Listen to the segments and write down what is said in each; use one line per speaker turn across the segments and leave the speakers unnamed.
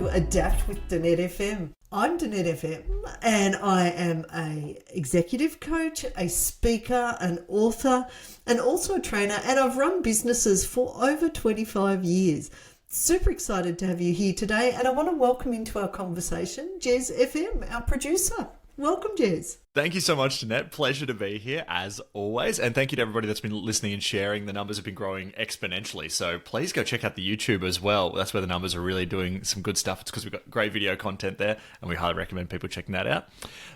to Adapt with Danette FM. I'm Danette FM and I am a executive coach, a speaker, an author, and also a trainer, and I've run businesses for over 25 years. Super excited to have you here today, and I want to welcome into our conversation Jez FM, our producer. Welcome, Jez.
Thank you so much, Danette. Pleasure to be here, as always. And thank you to everybody that's been listening and sharing. The numbers have been growing exponentially. So please go check out the YouTube as well. That's where the numbers are really doing some good stuff. It's because we've got great video content there, and we highly recommend people checking that out.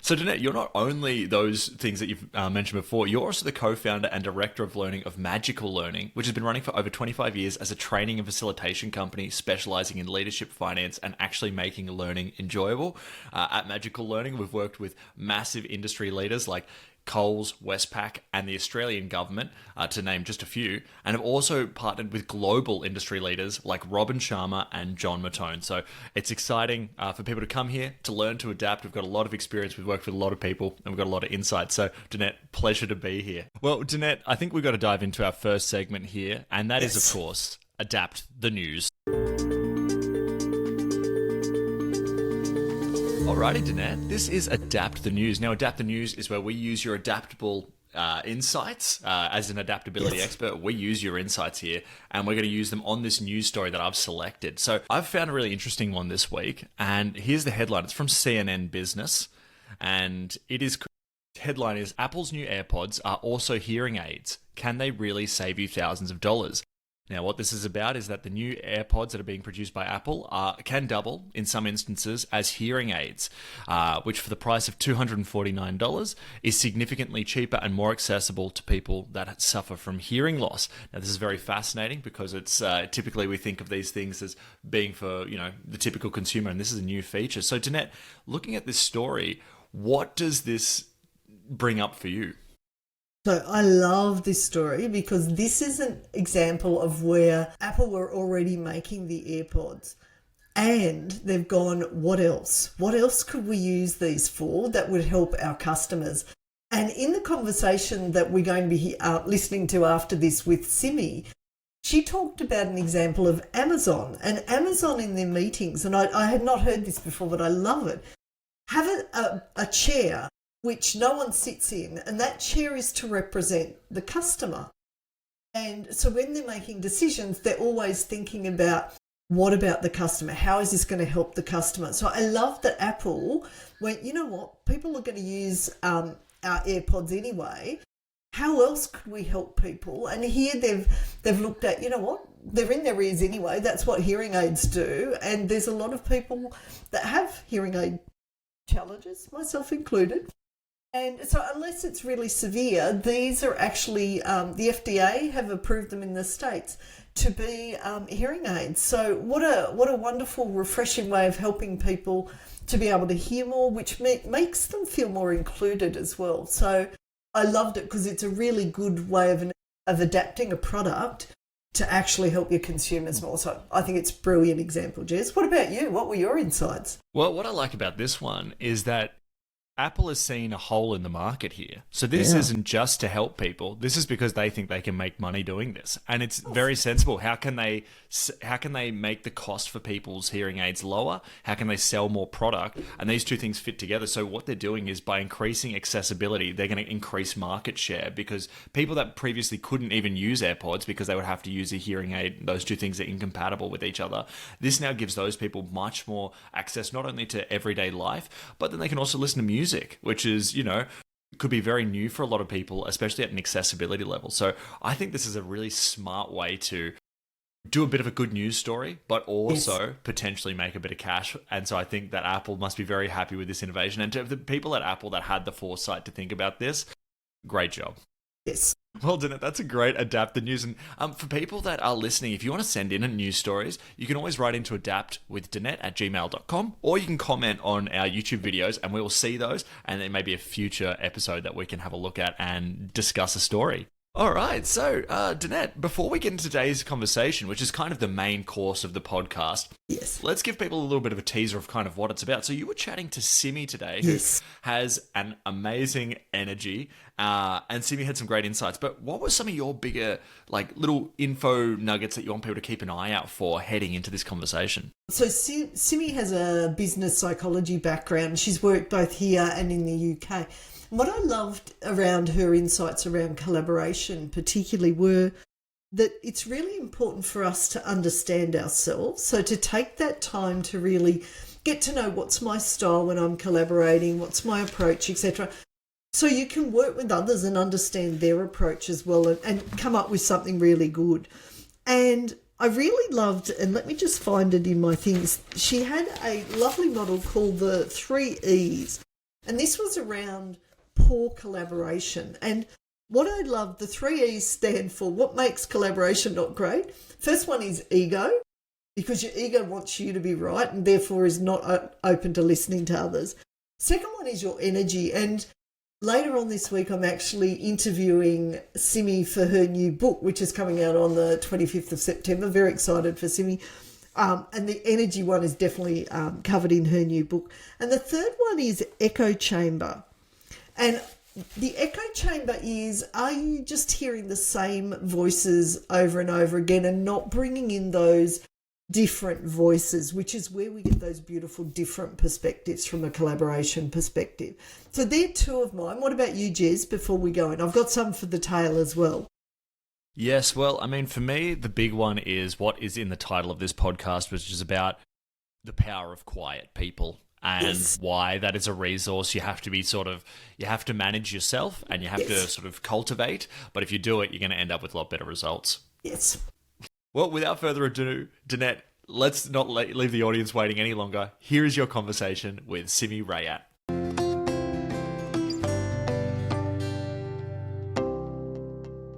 So, Danette, you're not only those things that you've mentioned before, you're also the co-founder and director of learning of Magical Learning, which has been running for over 25 years as a training and facilitation company specializing in leadership, finance, and actually making learning enjoyable. At Magical Learning, we've worked with massive industry leaders like Coles, Westpac, and the Australian government, to name just a few, and have also partnered with global industry leaders like Robin Sharma and John Mattone. So it's exciting for people to come here, to learn, to adapt. We've got a lot of experience, we've worked with a lot of people, and we've got a lot of insight. So, Danette, pleasure to be here. Well, Danette, I think we've got to dive into our first segment here, and that is, of course, Adapt the News. Alrighty, Danette, this is Adapt the News. Now, Adapt the News is where we use your adaptable insights. As an adaptability expert, we use your insights here, and we're going to use them on this news story that I've selected. So I've found a really interesting one this week, and here's the headline. It's from CNN Business, and headline is, Apple's new AirPods are also hearing aids. Can they really save you thousands of dollars? Now, what this is about is that the new AirPods that are being produced by Apple can double, in some instances, as hearing aids, which for the price of $249 is significantly cheaper and more accessible to people that suffer from hearing loss. Now, this is very fascinating because it's typically we think of these things as being for, the typical consumer, and this is a new feature. So, Danette, looking at this story, what does this bring up for you?
So I love this story because this is an example of where Apple were already making the AirPods and they've gone, what else? What else could we use these for that would help our customers? And in the conversation that we're going to be listening to after this with Simi, she talked about an example of Amazon, and Amazon in their meetings, and I had not heard this before, but I love it, have a chair which no one sits in, and that chair is to represent the customer. And so when they're making decisions, they're always thinking about, what about the customer? How is this going to help the customer? So I love that Apple went, you know what, people are going to use our AirPods anyway. How else could we help people? And here they've looked at, you know what, they're in their ears anyway. That's what hearing aids do. And there's a lot of people that have hearing aid challenges, myself included. And so unless it's really severe, these are actually, the FDA have approved them in the States to be hearing aids. So what a wonderful, refreshing way of helping people to be able to hear more, which makes them feel more included as well. So I loved it because it's a really good way of adapting a product to actually help your consumers more. So I think it's a brilliant example, Jez. What about you? What were your insights?
Well, what I like about this one is that Apple has seen a hole in the market here. So this isn't just to help people. This is because they think they can make money doing this. And it's very sensible. How can they make the cost for people's hearing aids lower? How can they sell more product? And these two things fit together. So what they're doing is by increasing accessibility, they're going to increase market share, because people that previously couldn't even use AirPods because they would have to use a hearing aid, those two things are incompatible with each other. This now gives those people much more access, not only to everyday life, but then they can also listen to music, which is, could be very new for a lot of people, especially at an accessibility level. So I think this is a really smart way to do a bit of a good news story, but also potentially make a bit of cash. And so I think that Apple must be very happy with this innovation. And to the people at Apple that had the foresight to think about this, great job.
Yes.
Well, Danette, that's a great Adapt the News. And for people that are listening, if you want to send in news stories, you can always write into adaptwithdanette@gmail.com, or you can comment on our YouTube videos and we will see those. And there may be a future episode that we can have a look at and discuss a story. All right, so Danette, before we get into today's conversation, which is kind of the main course of the podcast, let's give people a little bit of a teaser of kind of what it's about. So you were chatting to Simi today, who has an amazing energy, and Simi had some great insights. But what were some of your bigger, little info nuggets that you want people to keep an eye out for heading into this conversation?
So Simi has a business psychology background. She's worked both here and in the UK. What I loved around her insights around collaboration particularly were that it's really important for us to understand ourselves. So to take that time to really get to know what's my style when I'm collaborating, what's my approach, etc. So you can work with others and understand their approach as well, and come up with something really good. And I really loved, and let me just find it in my things, she had a lovely model called the 3 E's. And this was around poor collaboration. And what I love, the 3 E's stand for what makes collaboration not great. First one is ego, because your ego wants you to be right and therefore is not open to listening to others. Second one is your energy. And later on this week, I'm actually interviewing Simi for her new book, which is coming out on the 25th of September. Very excited for Simi. And the energy one is definitely covered in her new book. And the third one is echo chamber. And the echo chamber is, are you just hearing the same voices over and over again and not bringing in those different voices, which is where we get those beautiful different perspectives from a collaboration perspective. So they're two of mine. What about you, Jez, before we go in? I've got some for the tail as well.
Yes, well, I mean, for me, the big one is what is in the title of this podcast, which is about the power of quiet people. And why that is a resource you have to be you have to manage yourself and you have to sort of cultivate. But if you do it, you're going to end up with a lot better results.
Yes.
Well, without further ado, Danette, let's not leave the audience waiting any longer. Here is your conversation with Simi Rayat.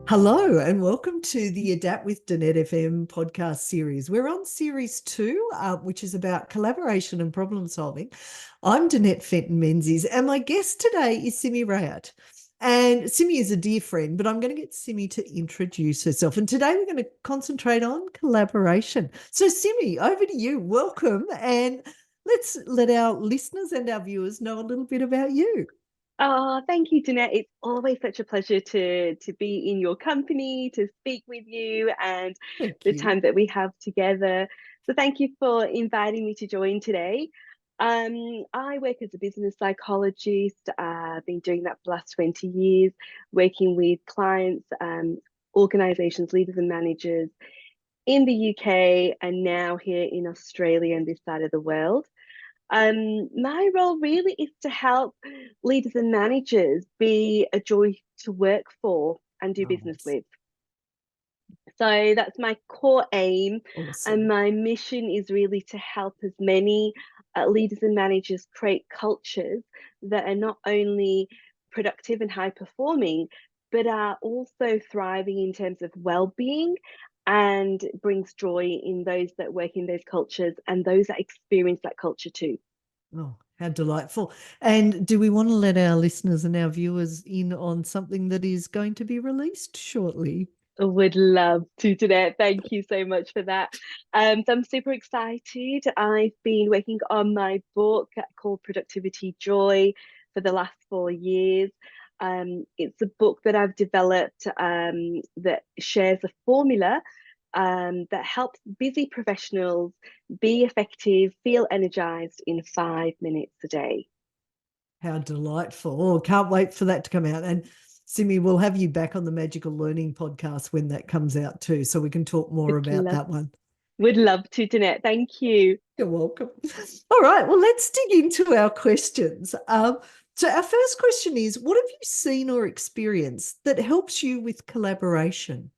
Hello and welcome to the Adapt with Danette FM podcast series. We're on series 2, which is about collaboration and problem solving. I'm Danette Fenton-Menzies and my guest today is Simi Rayat. And Simi is a dear friend, but I'm going to get Simi to introduce herself. And today we're going to concentrate on collaboration. So Simi, over to you. Welcome. And let's let our listeners and our viewers know a little bit about you.
Oh, thank you, Danette. It's always such a pleasure to be in your company, to speak with you, and the time that we have together. So thank you for inviting me to join today. I work as a business psychologist. I've been doing that for the last 20 years, working with clients, organizations, leaders and managers in the UK and now here in Australia and this side of the world. My role really is to help leaders and managers be a joy to work for and do business with. So that's my core aim.
Awesome.
And my mission is really to help as many leaders and managers create cultures that are not only productive and high performing, but are also thriving in terms of well-being and brings joy in those that work in those cultures and those that experience that culture too.
Oh, how delightful. And do we want to let our listeners and our viewers in on something that is going to be released shortly?
I would love to, Danette. Thank you so much for that. So I'm super excited. I've been working on my book called Productivity Joy for the last 4 years. It's a book that I've developed that shares a formula that helps busy professionals be effective, feel energized in 5 minutes a day.
How delightful. Oh, can't wait for that to come out. And Simi, we'll have you back on the Magical Learning podcast when that comes out too, so we can talk more about that one.
Would love to, Danette. Thank you.
You're welcome. All right, well, let's dig into our questions. So our first question is, what have you seen or experienced that helps you with collaboration?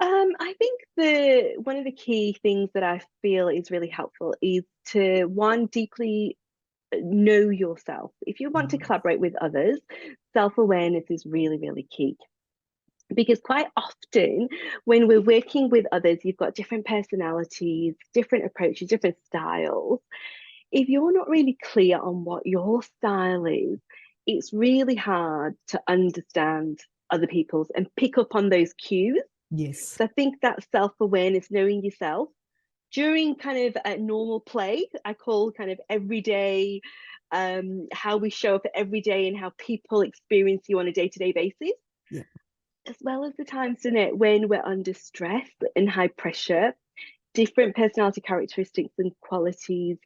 I think one of the key things that I feel is really helpful is to, one, deeply know yourself. If you want to collaborate with others, self-awareness is really, really key. Because quite often when we're working with others, you've got different personalities, different approaches, different styles. If you're not really clear on what your style is, it's really hard to understand other people's and pick up on those cues.
Yes.
So I think that self-awareness, knowing yourself during kind of a normal play, I call kind of everyday, how we show up every day and how people experience you on a day-to-day basis.
Yeah.
As well as the times, Danette, when we're under stress and high pressure, different personality characteristics and qualities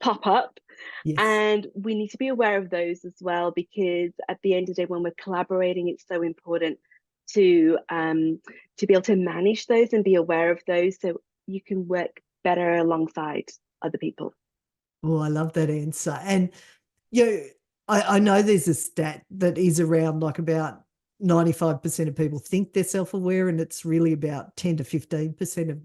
pop up.
Yes.
And we need to be aware of those as well, because at the end of the day, when we're collaborating, it's so important to be able to manage those and be aware of those so you can work better alongside other people.
Oh, I love that answer. And you know, I know there's a stat that is around like about 95% of people think they're self-aware, and it's really about 10 to 15% of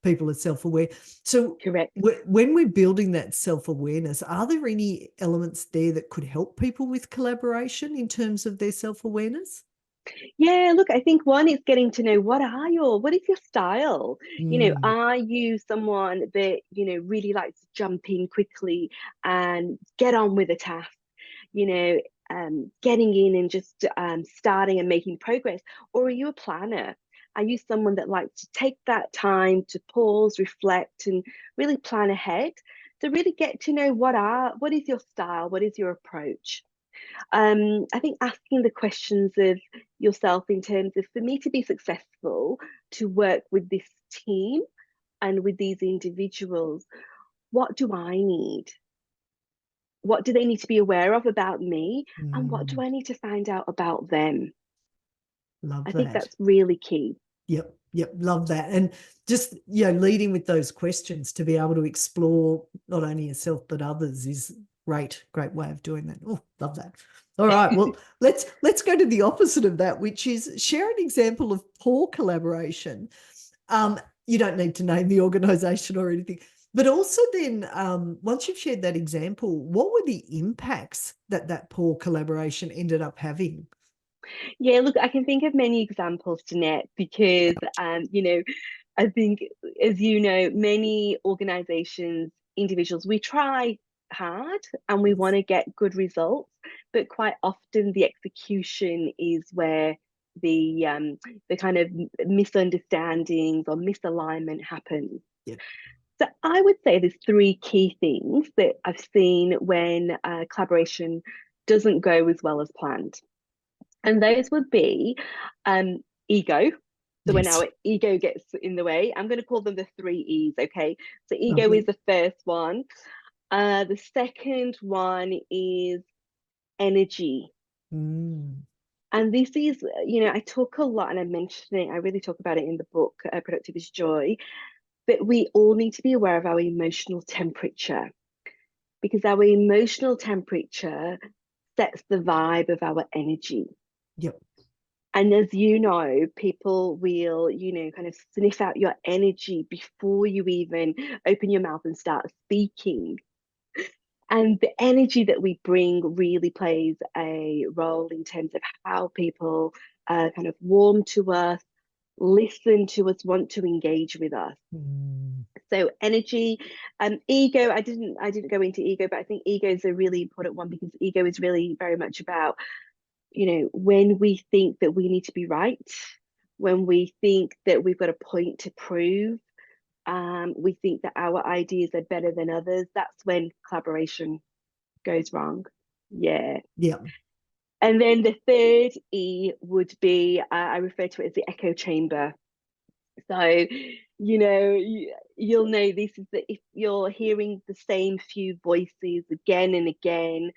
people are self-aware. So
Correct.
when we're building that self-awareness, are there any elements there that could help people with collaboration in terms of their self-awareness?
Yeah, look, I think one is getting to know what is your style?
Mm,
Are you someone that, really likes to jump in quickly and get on with a task? Getting in and just starting and making progress? Or are you a planner? Are you someone that likes to take that time to pause, reflect, and really plan ahead? So really get to know what is your style, what is your approach? I think asking the questions of yourself in terms of, for me to be successful, to work with this team and with these individuals, what do I need? What do they need to be aware of about me? And what do
mm,
I need to find out about them?
love
I think
that.
that's really key.
Yep, yep, love that. And just, leading with those questions to be able to explore not only yourself but others is great way of doing that. Oh, love that. All right, well, let's go to the opposite of that, which is share an example of poor collaboration. You don't need to name the organization or anything, but also then once you've shared that example, what were the impacts that poor collaboration ended up having?
Yeah, look, I can think of many examples, Danette, because I think, as you know, many organizations, individuals, we try hard and we want to get good results, but quite often the execution is where the kind of misunderstandings or misalignment happens.
Yeah.
So I would say there's three key things that I've seen when collaboration doesn't go as well as planned. And those would be ego. So when
Yes.
our ego gets in the way, I'm going to call them the three E's, okay? So ego is
Lovely.
the first one. The second one is energy.
Mm.
And this is, I talk a lot and I mention it, I really talk about it in the book, Productive is Joy, but we all need to be aware of our emotional temperature, because our emotional temperature sets the vibe of our energy.
Yep.
And as you know, people will, kind of sniff out your energy before you even open your mouth and start speaking. And the energy that we bring really plays a role in terms of how people kind of warm to us, listen to us, want to engage with us.
Mm.
So energy, ego. I didn't go into ego, but I think ego is a really important one, because ego is really very much about, when we think that we need to be right, when we think that we've got a point to prove, we think that our ideas are better than others, that's when collaboration goes wrong. Yeah.
Yeah.
And then the third E would be, I refer to it as the echo chamber. So, you'll know this is that if you're hearing the same few voices again and again,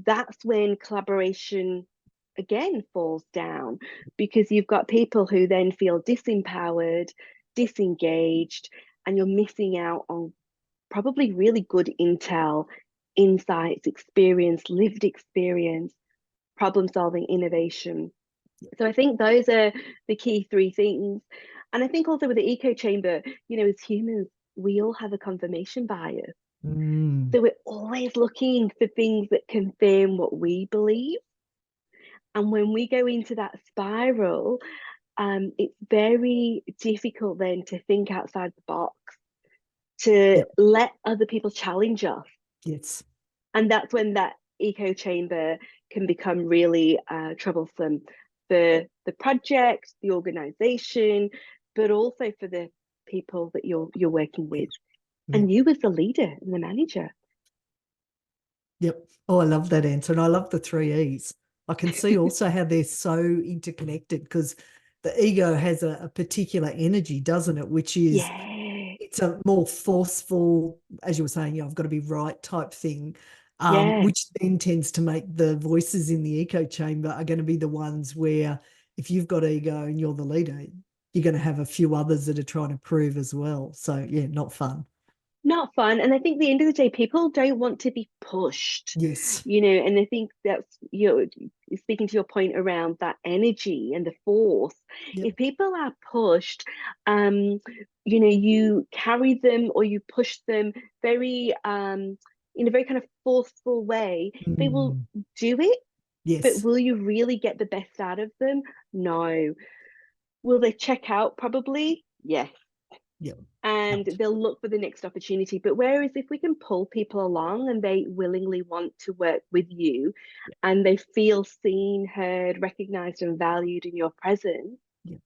that's when collaboration again falls down, because you've got people who then feel disempowered, disengaged, and you're missing out on probably really good intel, insights, experience, lived experience, problem solving, innovation. So I think those are the key three things. And I think also with the echo chamber, as humans, we all have a confirmation bias.
Mm.
So we're always looking for things that confirm what we believe. And when we go into that spiral, it's very difficult then to think outside the box, to
Yep.
let other people challenge us.
Yes.
And that's when that echo chamber can become really troublesome for the project, the organization, but also for the people that you're working with, and
Yep.
you as the leader and the manager.
Yep. Oh, I love that answer. And I love the three E's. I can see also how they're so interconnected, because the ego has a particular energy, doesn't it? Which is,
Yeah,
it's a more forceful, as you were saying, I've got to be right type thing,
yeah.
which then tends to make the voices in the echo chamber are going to be the ones where if you've got ego and you're the leader, you're going to have a few others that are trying to prove as well. So yeah, not fun.
Not fun. And I think at the end of the day, people don't want to be pushed,
Yes.
and I think that's, speaking to your point around that energy and the force.
Yep.
If people are pushed, um, you carry them or you push them very, in a very kind of forceful way, they will
Mm.
do it, but
Yes.
will you really get the best out of them? No. Will they check out? Probably, yes,
Yep.
and
Right.
they'll look for the next opportunity. But whereas if we can pull people along and they willingly want to work with you and they feel seen, heard, recognized, and valued in your presence,
Yep.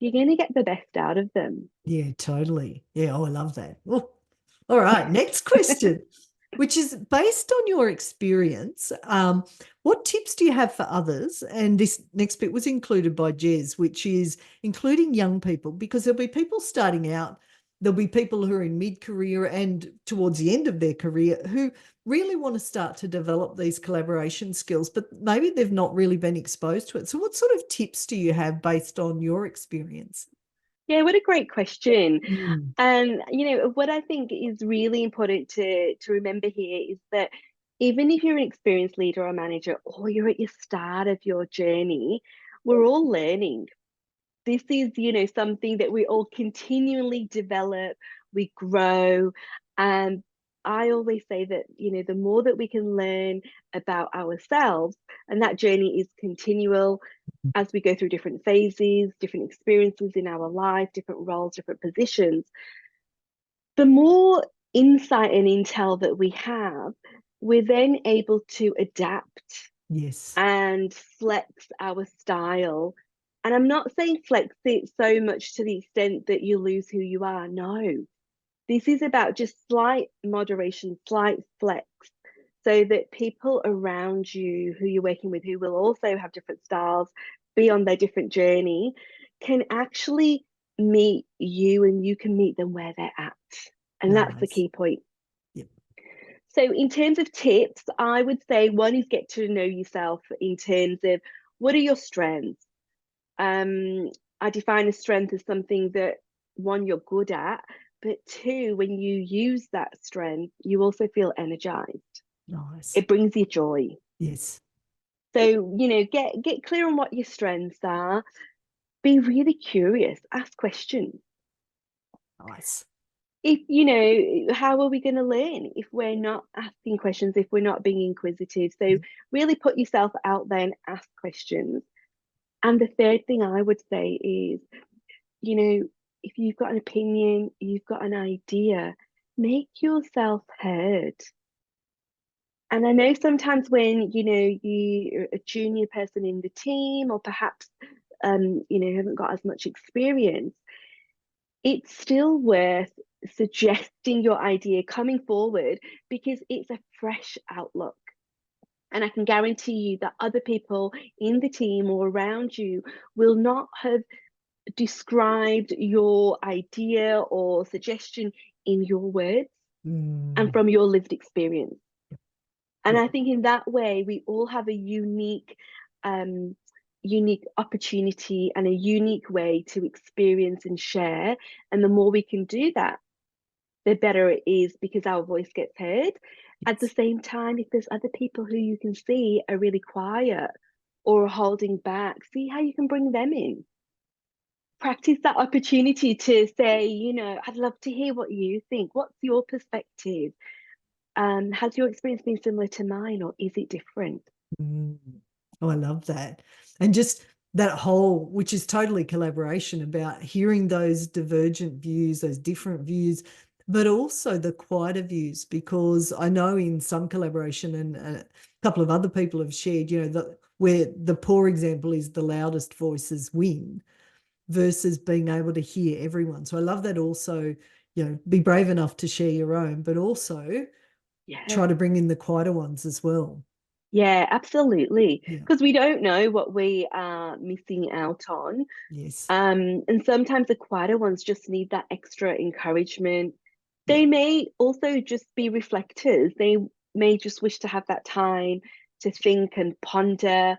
you're going to get the best out of them.
Yeah, totally. Yeah, oh, I love that. Oh, all right, next question, which is based on your experience. What tips do you have for others? And this next bit was included by Jez, which is including young people, because there'll be people starting out, there'll be people who are in mid-career and towards the end of their career who really want to start to develop these collaboration skills, but maybe they've not really been exposed to it. So what sort of tips do you have based on your experience?
Yeah, what a great question.
Mm.
And what I think is really important to remember here is that even if you're an experienced leader or manager, or you're at your start of your journey, we're all learning. This is, something that we all continually develop, we grow. And I always say that, the more that we can learn about ourselves, and that journey is continual as we go through different phases, different experiences in our life, different roles, different positions, the more insight and intel that we have, we're then able to adapt
Yes.
and flex our style. And I'm not saying flex it so much to the extent that you lose who you are. No, this is about just slight moderation, slight flex, so that people around you who you're working with, who will also have different styles, be on their different journey, can actually meet you and you can meet them where they're at. And that's the
Nice.
key point.
Yep.
So, in terms of tips, I would say one is get to know yourself in terms of what are your strengths. I define a strength as something that, one, you're good at, but two, when you use that strength, you also feel energized.
Nice.
It brings you joy.
Yes.
So, get clear on what your strengths are. Be really curious. Ask questions.
Nice.
If how are we going to learn if we're not asking questions, if we're not being inquisitive? So
Yep.
really put yourself out there and ask questions. And the third thing I would say is, if you've got an opinion, you've got an idea, make yourself heard. And I know sometimes when you're a junior person in the team, or perhaps haven't got as much experience, it's still worth suggesting your idea, coming forward, because it's a fresh outlook. And I can guarantee you that other people in the team or around you will not have described your idea or suggestion in your words and
Mm.
from your lived experience. And
Yeah.
I think in that way, we all have a um, unique opportunity and a unique way to experience and share. And the more we can do that, the better it is, because our voice gets heard. At the
Yes.
same time, if there's other people who you can see are really quiet or holding back, see how you can bring them in. Practice that opportunity to say, I'd love to hear what you think. What's your perspective? Has your experience been similar to mine, or is it different?
Mm. Oh, I love that. And just that whole, which is totally collaboration, about hearing those divergent views, those different views, but also the quieter views, because I know in some collaboration, and a couple of other people have shared, where the poor example is the loudest voices win versus being able to hear everyone. So I love that also, be brave enough to share your own, but also try
Yeah.
to bring in the quieter ones as well.
Yeah, absolutely.
Yeah.
Because we don't know what we are missing out on.
Yes.
And sometimes the quieter ones just need that extra encouragement.
Yeah.
They may also just be reflectors. They may just wish to have that time to think and ponder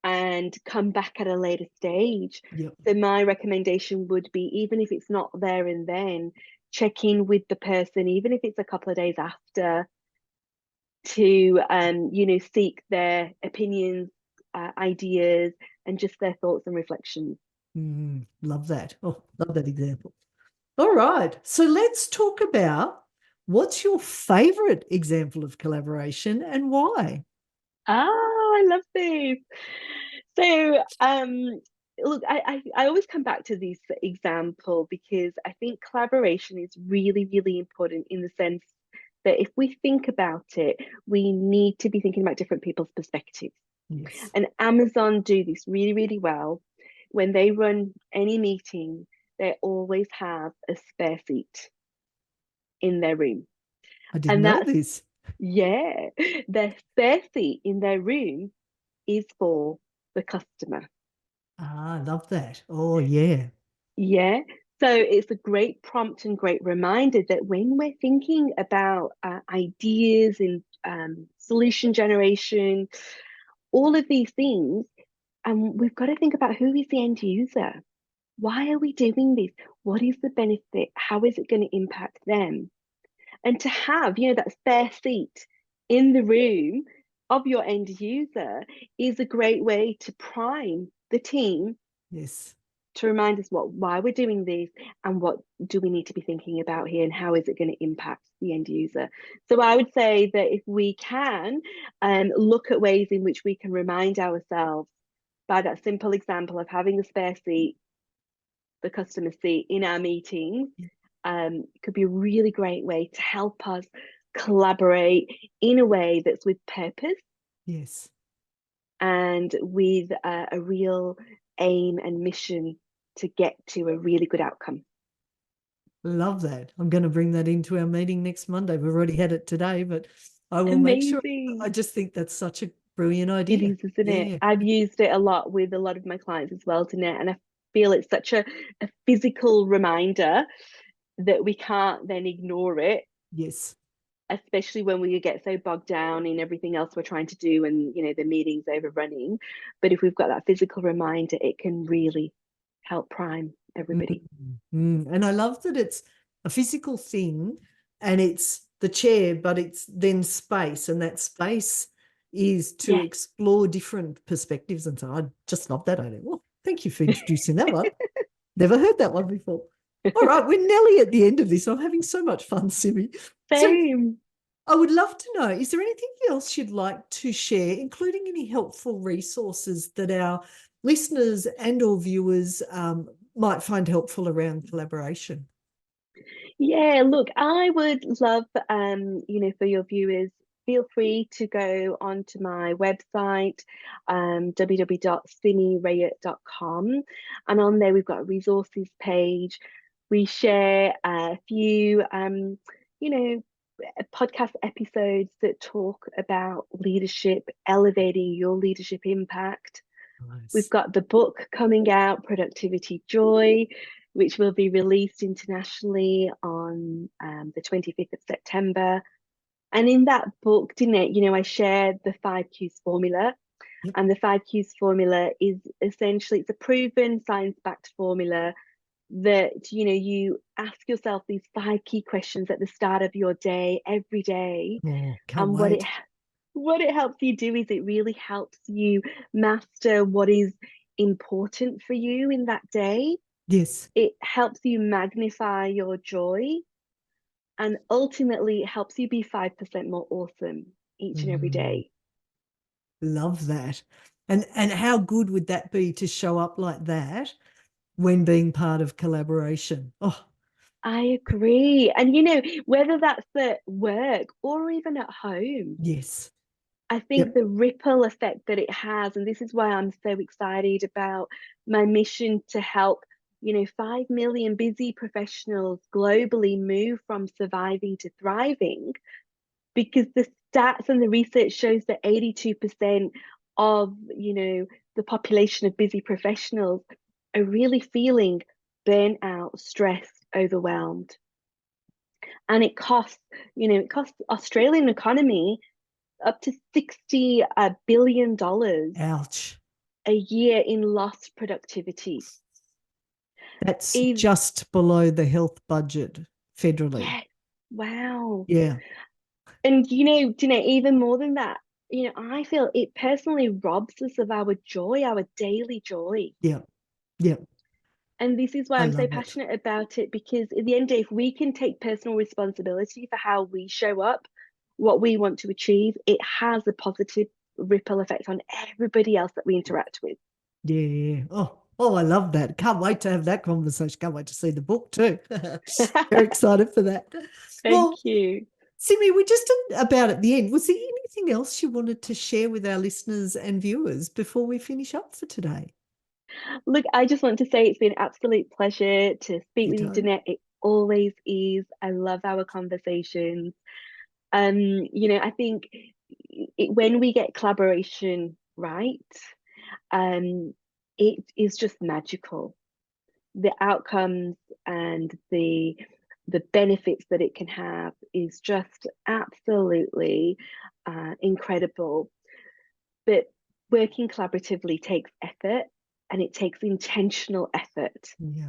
and come back at a later stage.
Yep.
So my recommendation would be, even if it's not there and then, check in with the person, even if it's a couple of days after, to seek their opinions, ideas, and just their thoughts and reflections.
Love that. Oh, love that example. All right. So let's talk about what's your favorite example of collaboration and why?
I love this. So, look, I always come back to this example because I think collaboration is really, really important in the sense that if we think about it, we need to be thinking about different people's perspectives.
Yes.
And Amazon do this really, really well. When they run any meeting, they always have a spare seat in their room.
I didn't
And
know
that's,
this.
yeah, their spare seat in their room is for the customer.
Ah, I love that. Oh, yeah.
Yeah. So it's a great prompt and great reminder that when we're thinking about ideas and solution generation, all of these things, we've got to think about who is the end user. Why are we doing this? What is the benefit? How is it going to impact them? And to have, that spare seat in the room of your end user is a great way to prime the team
Yes.
to remind us why we're doing this and what do we need to be thinking about here and how is it going to impact the end user. So I would say that if we can look at ways in which we can remind ourselves by that simple example of having a spare seat, the customer seat in our meetings, could be a really great way to help us collaborate in a way that's with purpose
Yes.
and with a real aim and mission to get to a really good outcome.
Love that. I'm going to bring that into our meeting next Monday. We've already had it today, but I will make sure.
Amazing.
I just think that's such a brilliant
It
idea.
is, isn't it?
Yeah.
I've used it a lot with a lot of my clients as well, Danette, and I feel it's such a physical reminder that we can't then ignore it,
Yes.
especially when we get so bogged down in everything else we're trying to do and the meeting's overrunning. But if we've got that physical reminder, it can really help prime everybody.
And I love that it's a physical thing and it's the chair, but it's then space, and that space is to
Yeah.
explore different perspectives. And so I just love that idea. Well, thank you for introducing that one. Never heard that one before. All right, we're nearly at the end of this. I'm having so much fun, Simi. So
Same.
I would love to know, is there anything else you'd like to share, including any helpful resources that our listeners and or viewers might find helpful around collaboration?
Yeah, look, I would love, for your viewers, feel free to go onto my website, www.simirayat.com. And on there, we've got a resources page. We share a few, podcast episodes that talk about leadership, elevating your leadership impact. We've
Nice.
got the book coming out, Productivity Joy, which will be released internationally on the 25th of September. And in that book, Danette, I shared the 5 Qs formula.
Yep.
And the 5 Qs formula is essentially, it's a proven science-backed formula that, you ask yourself these 5 key questions at the start of your day, every day.
Oh, can't
And
wait.
what it helps you do is it really helps you master what is important for you in that day.
Yes.
It helps you magnify your joy, and ultimately it helps you be 5% more awesome each and every
Mm,
day.
love that. And how good would that be to show up like that when being part of collaboration? Oh,
I agree. And whether that's at work or even at home,
yes.
I think
Yep.
the ripple effect that it has, and this is why I'm so excited about my mission to help, 5 million busy professionals globally move from surviving to thriving, because the stats and the research shows that 82% of, the population of busy professionals are really feeling burnout, stressed, overwhelmed. And it costs Australian economy up to $60 billion
Ouch.
a year in lost productivity.
That's just below the health budget federally.
Yeah. Wow.
Yeah.
And, Danette, even more than that, I feel it personally robs us of our joy, our daily joy.
Yeah. Yeah.
And this is why
I
I'm so
love it.
passionate about it, because at the end of the day, if we can take personal responsibility for how we show up, what we want to achieve, it has a positive ripple effect on everybody else that we interact with.
Yeah. Oh, I love that. Can't wait to have that conversation. Can't wait to see the book too. Very excited for that.
Thank you.
Simi, we're just about at the end. Was there anything else you wanted to share with our listeners and viewers before we finish up for today?
Look, I just want to say it's been an absolute pleasure to speak with you, Danette. It always is. I love our conversations. I think when we get collaboration right, it is just magical. The outcomes and the benefits that it can have is just absolutely incredible. But working collaboratively takes effort, and it takes intentional effort.
Yeah.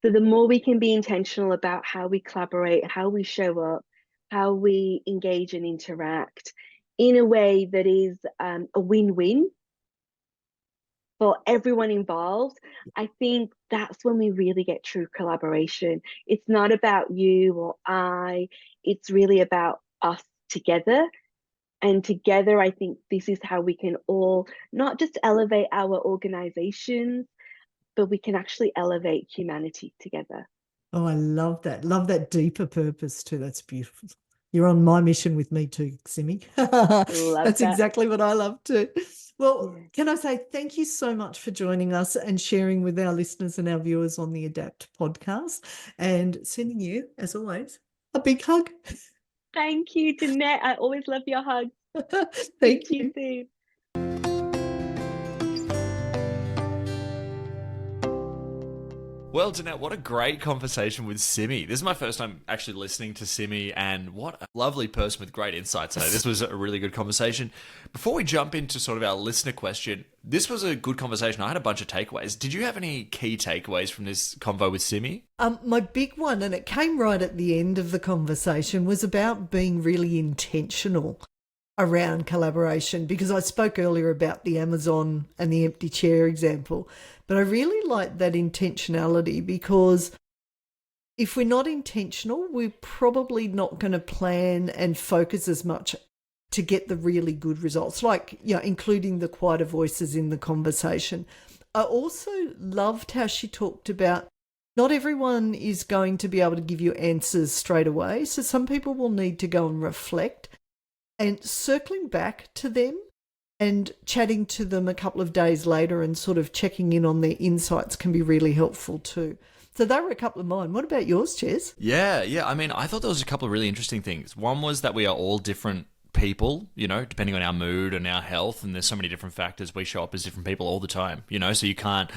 So the more we can be intentional about how we collaborate, how we show up, how we engage and interact in a way that is a win-win for everyone involved, I think that's when we really get true collaboration. It's not about you or I, it's really about us together. And together, I think this is how we can all not just elevate our organizations, but we can actually elevate humanity together.
Oh, I love that. Love that deeper purpose too. That's beautiful. You're on my mission with me too, Simi. That's exactly what I love too. Well, can I say thank you so much for joining us and sharing with our listeners and our viewers on the Adapt podcast, and sending you, as always, a big hug.
Thank you, Danette. I always love your hugs.
Thank you.
Soon.
Well, Danette, what a great conversation with Simi. This is my first time actually listening to Simi, and what a lovely person with great insights. So this was a really good conversation. Before we jump into sort of our listener question, this was a good conversation. I had a bunch of takeaways. Did you have any key takeaways from this convo with Simi?
My big one, and it came right at the end of the conversation, was about being really intentional around collaboration, because I spoke earlier about the Amazon and the empty chair example, but I really like that intentionality, because if we're not intentional, we're probably not going to plan and focus as much to get the really good results, like, including the quieter voices in the conversation. I also loved how she talked about not everyone is going to be able to give you answers straight away. So some people will need to go and reflect, and circling back to them and chatting to them a couple of days later and sort of checking in on their insights can be really helpful too. So they were a couple of mine. What about yours, Ches?
Yeah. I mean, I thought there was a couple of really interesting things. One was that we are all different people, depending on our mood and our health, and there's so many different factors. We show up as different people all the time, so you can't.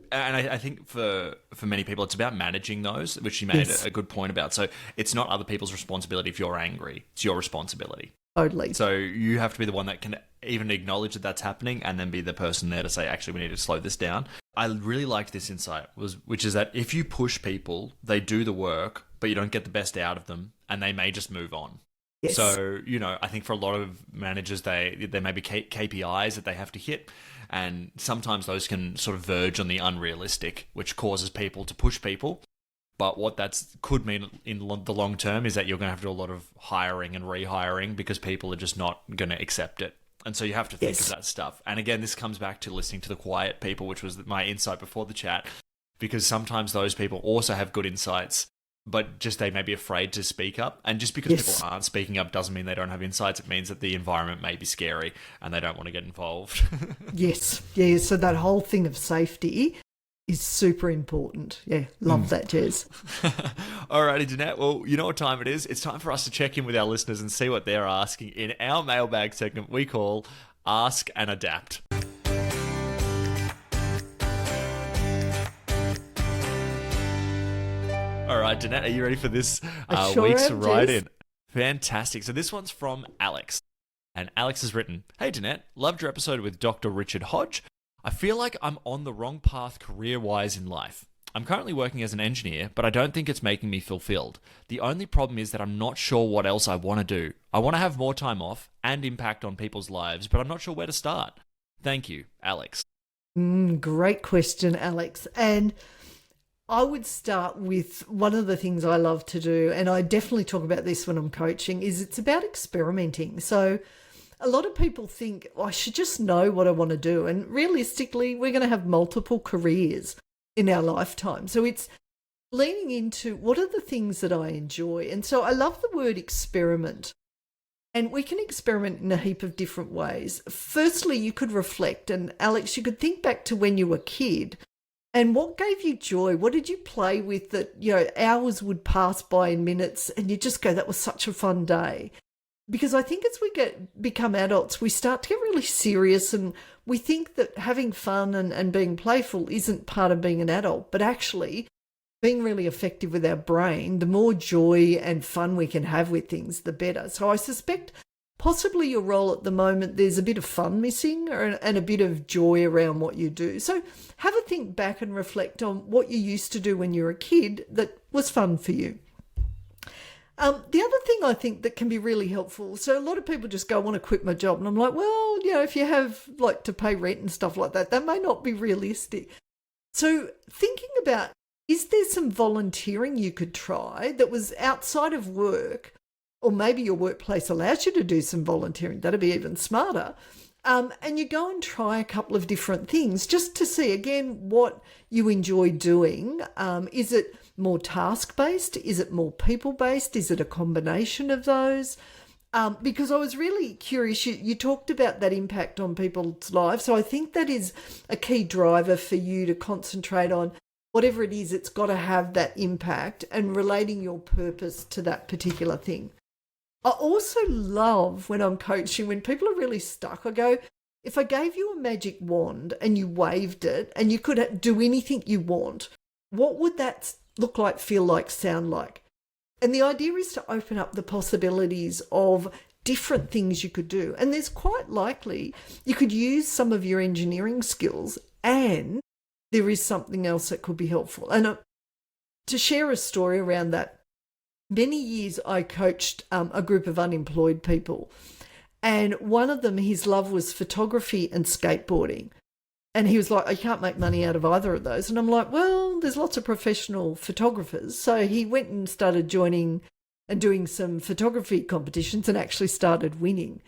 And I think for many people, it's about managing those, which she made a good point about. So it's not other people's responsibility if you're angry. It's your responsibility.
Totally.
So you have to be the one that can even acknowledge that that's happening, and then be the person there to say, actually, we need to slow this down. I really liked this insight, which is that if you push people, they do the work, but you don't get the best out of them, and they may just move on. Yes. So, I think for a lot of managers, there may be KPIs that they have to hit, and sometimes those can sort of verge on the unrealistic, which causes people to push people. But what that could mean in the long term is that you're going to have to do a lot of hiring and rehiring, because people are just not going to accept it. And so you have to think of that stuff. And again, this comes back to listening to the quiet people, which was my insight before the chat, because sometimes those people also have good insights, but just they may be afraid to speak up. And just because people aren't speaking up doesn't mean they don't have insights. It means that the environment may be scary and they don't want to get involved.
Yes. Yeah. So that whole thing of safety, is super important. Yeah, love that, Jez.
Alrighty, Danette. Well, you know what time it is. It's time for us to check in with our listeners and see what they're asking in our mailbag segment we call Ask and Adapt. All right, Danette, are you ready for this week's write-in? Fantastic. So this one's from Alex. And Alex has written, "Hey, Danette, loved your episode with Dr. Richard Hodge. I feel like I'm on the wrong path career-wise in life. I'm currently working as an engineer, but I don't think it's making me fulfilled. The only problem is that I'm not sure what else I want to do. I want to have more time off and impact on people's lives, but I'm not sure where to start. Thank you, Alex."
Great question, Alex. And I would start with one of the things I love to do, and I definitely talk about this when I'm coaching, is it's about experimenting. So a lot of people think, I should just know what I want to do. And realistically, we're going to have multiple careers in our lifetime. So it's leaning into what are the things that I enjoy. And so I love the word experiment. And we can experiment in a heap of different ways. Firstly, you could reflect. And Alex, you could think back to when you were a kid. And what gave you joy? What did you play with that, hours would pass by in minutes and you just go, that was such a fun day? Because I think as we become adults, we start to get really serious and we think that having fun and being playful isn't part of being an adult, but actually being really effective with our brain, the more joy and fun we can have with things, the better. So I suspect possibly your role at the moment, there's a bit of fun missing and a bit of joy around what you do. So have a think back and reflect on what you used to do when you were a kid that was fun for you. The other thing I think that can be really helpful, so a lot of people just go, I want to quit my job. And I'm like, well, if you have to pay rent and stuff like that, that may not be realistic. So thinking about, is there some volunteering you could try that was outside of work? Or maybe your workplace allows you to do some volunteering. That'd be even smarter. And you go and try a couple of different things just to see, again, what you enjoy doing. Is it more task-based? Is it more people-based? Is it a combination of those? Because I was really curious. You talked about that impact on people's lives. So I think that is a key driver for you to concentrate on. Whatever it is, it's got to have that impact and relating your purpose to that particular thing. I also love when I'm coaching, when people are really stuck, I go, if I gave you a magic wand and you waved it and you could do anything you want, what would that look like, feel like, sound like? And the idea is to open up the possibilities of different things you could do. And there's quite likely you could use some of your engineering skills and there is something else that could be helpful. And to share a story around that, many years I coached a group of unemployed people, and one of them, his love was photography and skateboarding. And he was like, I can't make money out of either of those. And I'm like, well, there's lots of professional photographers. So he went and started joining and doing some photography competitions and actually started winning.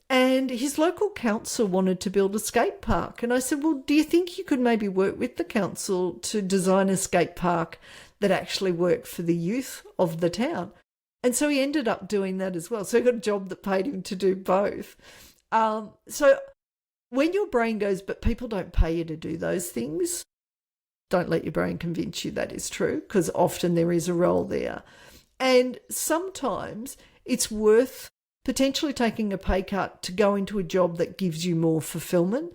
And his local council wanted to build a skate park. And I said, well, do you think you could maybe work with the council to design a skate park that actually worked for the youth of the town? And so he ended up doing that as well. So he got a job that paid him to do both. So when your brain goes, but people don't pay you to do those things, don't let your brain convince you that is true, because often there is a role there. And sometimes it's worth potentially taking a pay cut to go into a job that gives you more fulfillment.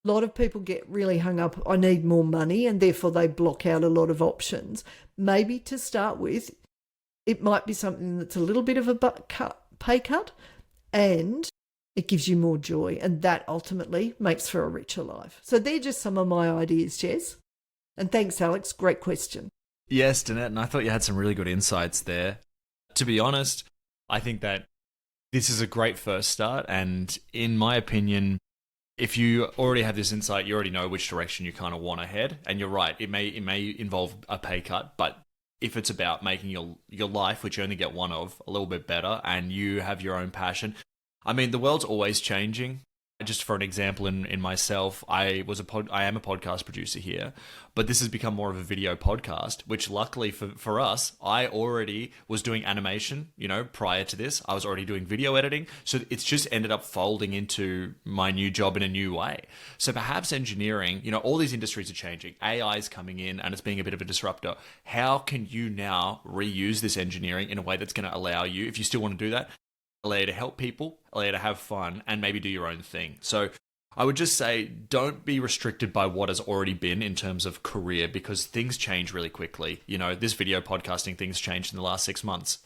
A lot of people get really hung up, I need more money, and therefore they block out a lot of options. Maybe to start with, it might be something that's a little bit of a pay cut and it gives you more joy, and that ultimately makes for a richer life. So they're just some of my ideas, Jess. And thanks, Alex. Great question.
Yes, Danette, and I thought you had some really good insights there. To be honest, I think that this is a great first start, and in my opinion, if you already have this insight, you already know which direction you kind of want to head. And you're right, it may involve a pay cut, but if it's about making your life, which you only get one of, a little bit better, and you have your own passion. I mean, the world's always changing. Just for an example, in myself, I am a podcast producer here, but this has become more of a video podcast, which luckily for us, I already was doing animation, prior to this. I was already doing video editing. So it's just ended up folding into my new job in a new way. So perhaps engineering, all these industries are changing. AI is coming in and it's being a bit of a disruptor. How can you now reuse this engineering in a way that's going to allow you, if you still want to do that, allow you to help people, allow you to have fun, and maybe do your own thing. So I would just say, don't be restricted by what has already been in terms of career, because things change really quickly. This video podcasting thing's changed in the last 6 months.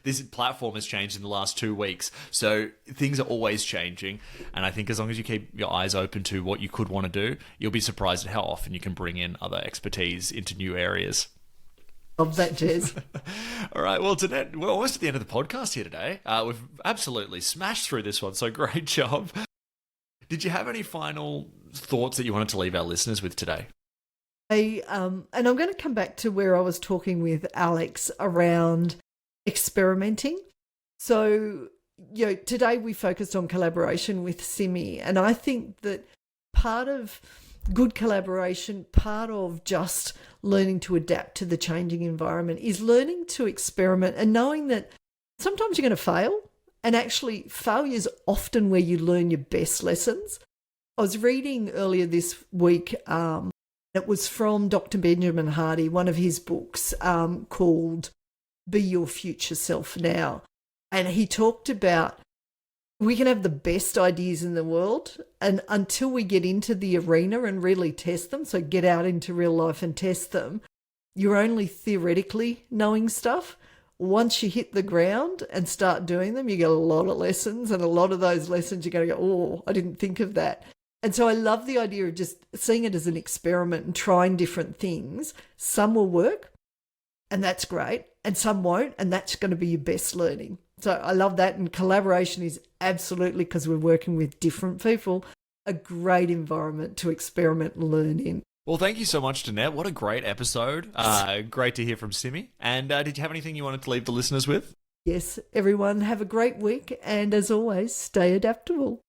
This platform has changed in the last 2 weeks. So things are always changing. And I think as long as you keep your eyes open to what you could want to do, you'll be surprised at how often you can bring in other expertise into new areas.
Love that, Jez.
All right. Well, Danette, we're almost at the end of the podcast here today. We've absolutely smashed through this one. So great job. Did you have any final thoughts that you wanted to leave our listeners with today?
And I'm going to come back to where I was talking with Alex around experimenting. So, today we focused on collaboration with Simi. And I think that part of good collaboration, part of just learning to adapt to the changing environment is learning to experiment and knowing that sometimes you're going to fail, and actually failure is often where you learn your best lessons. I was reading earlier this week, it was from Dr. Benjamin Hardy, one of his books called Be Your Future Self Now. And he talked about we can have the best ideas in the world, and until we get into the arena and really test them, so get out into real life and test them, you're only theoretically knowing stuff. Once you hit the ground and start doing them, you get a lot of lessons, and a lot of those lessons you're going to go, oh, I didn't think of that. And so I love the idea of just seeing it as an experiment and trying different things. Some will work, and that's great, and some won't, and that's going to be your best learning. So I love that, and collaboration is absolutely, because we're working with different people, a great environment to experiment and learn in.
Well, thank you so much, Danette. What a great episode. Great to hear from Simi. And did you have anything you wanted to leave the listeners with?
Yes, everyone have a great week, and as always, stay adaptable.